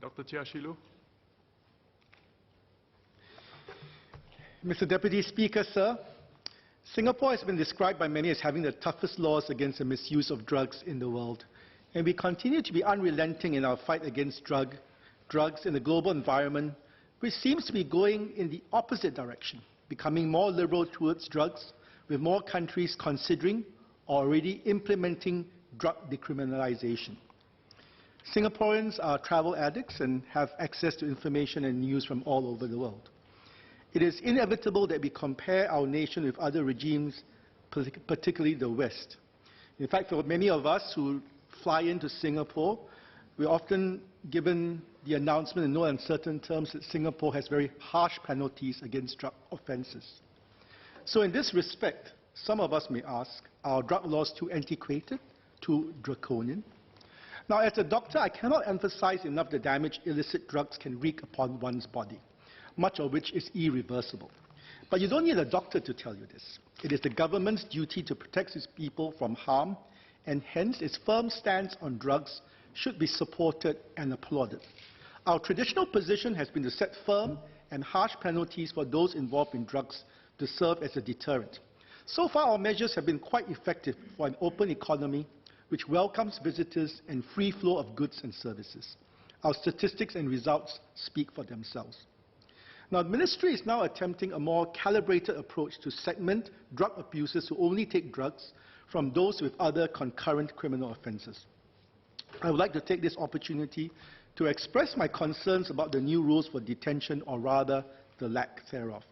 Dr. Chia. Mr. Deputy Speaker, sir, Singapore has been described by many as having the toughest laws against the misuse of drugs in the world. And we continue to be unrelenting in our fight against drugs in the global environment, which seems to be going in the opposite direction, becoming more liberal towards drugs, with more countries considering or already implementing drug decriminalization. Singaporeans are travel addicts and have access to information and news from all over the world. It is inevitable that we compare our nation with other regimes, particularly the West. In fact, for many of us who fly into Singapore, we're often given the announcement in no uncertain terms that Singapore has very harsh penalties against drug offences. So in this respect, some of us may ask, are drug laws too antiquated, too draconian? Now, as a doctor, I cannot emphasize enough the damage illicit drugs can wreak upon one's body, much of which is irreversible. But you don't need a doctor to tell you this. It is the government's duty to protect its people from harm, and hence its firm stance on drugs should be supported and applauded. Our traditional position has been to set firm and harsh penalties for those involved in drugs to serve as a deterrent. So far, our measures have been quite effective for an open economy which welcomes visitors and free flow of goods and services. Our statistics and results speak for themselves. Now, the Ministry is now attempting a more calibrated approach to segment drug abusers who only take drugs from those with other concurrent criminal offences. I would like to take this opportunity to express my concerns about the new rules for detention, or rather, the lack thereof.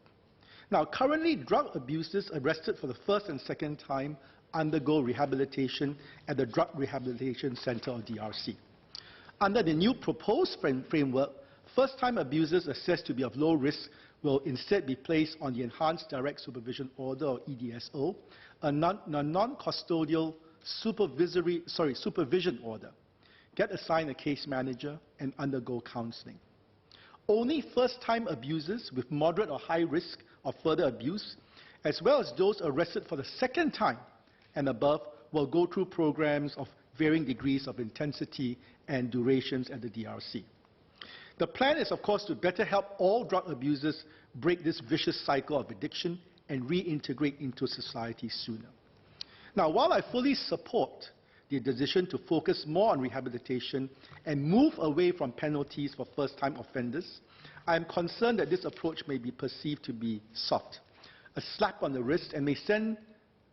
Now, currently, drug abusers arrested for the first and second time undergo rehabilitation at the Drug Rehabilitation Centre, or DRC. Under the new proposed framework, first-time abusers assessed to be of low risk will instead be placed on the Enhanced Direct Supervision Order, or EDSO, a non-custodial supervision order, get assigned a case manager, and undergo counselling. Only first-time abusers with moderate or high risk of further abuse, as well as those arrested for the second time and above, will go through programs of varying degrees of intensity and durations at the DRC. The plan is, of course, to better help all drug abusers break this vicious cycle of addiction and reintegrate into society sooner. Now, while I fully support the decision to focus more on rehabilitation and move away from penalties for first-time offenders, I am concerned that this approach may be perceived to be soft, a slap on the wrist, and may send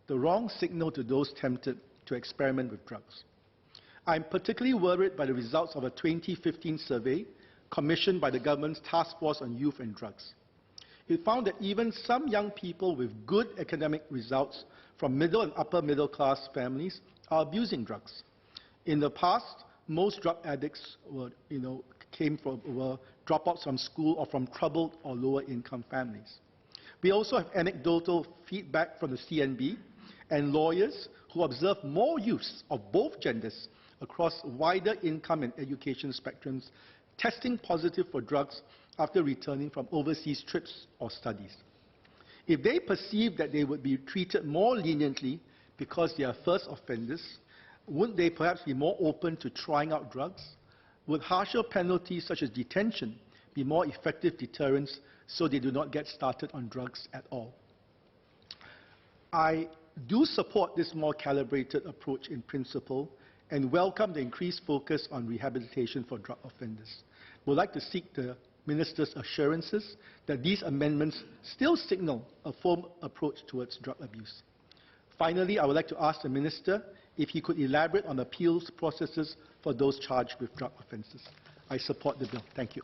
the wrong signal to those tempted to experiment with drugs. I am particularly worried by the results of a 2015 survey commissioned by the government's Task Force on Youth and Drugs. It found that even some young people with good academic results from middle and upper middle class families are abusing drugs. In the past, most drug addicts were dropouts from school or from troubled or lower income families. We also have anecdotal feedback from the CNB and lawyers who observe more use of both genders across wider income and education spectrums testing positive for drugs after returning from overseas trips or studies. If they perceive that they would be treated more leniently because they are first offenders, wouldn't they perhaps be more open to trying out drugs? Would harsher penalties such as detention be more effective deterrents so they do not get started on drugs at all? I do support this more calibrated approach in principle and welcome the increased focus on rehabilitation for drug offenders. I would like to seek the Minister's assurances that these amendments still signal a firm approach towards drug abuse. Finally, I would like to ask the Minister if he could elaborate on appeals processes for those charged with drug offences. I support the bill. Thank you.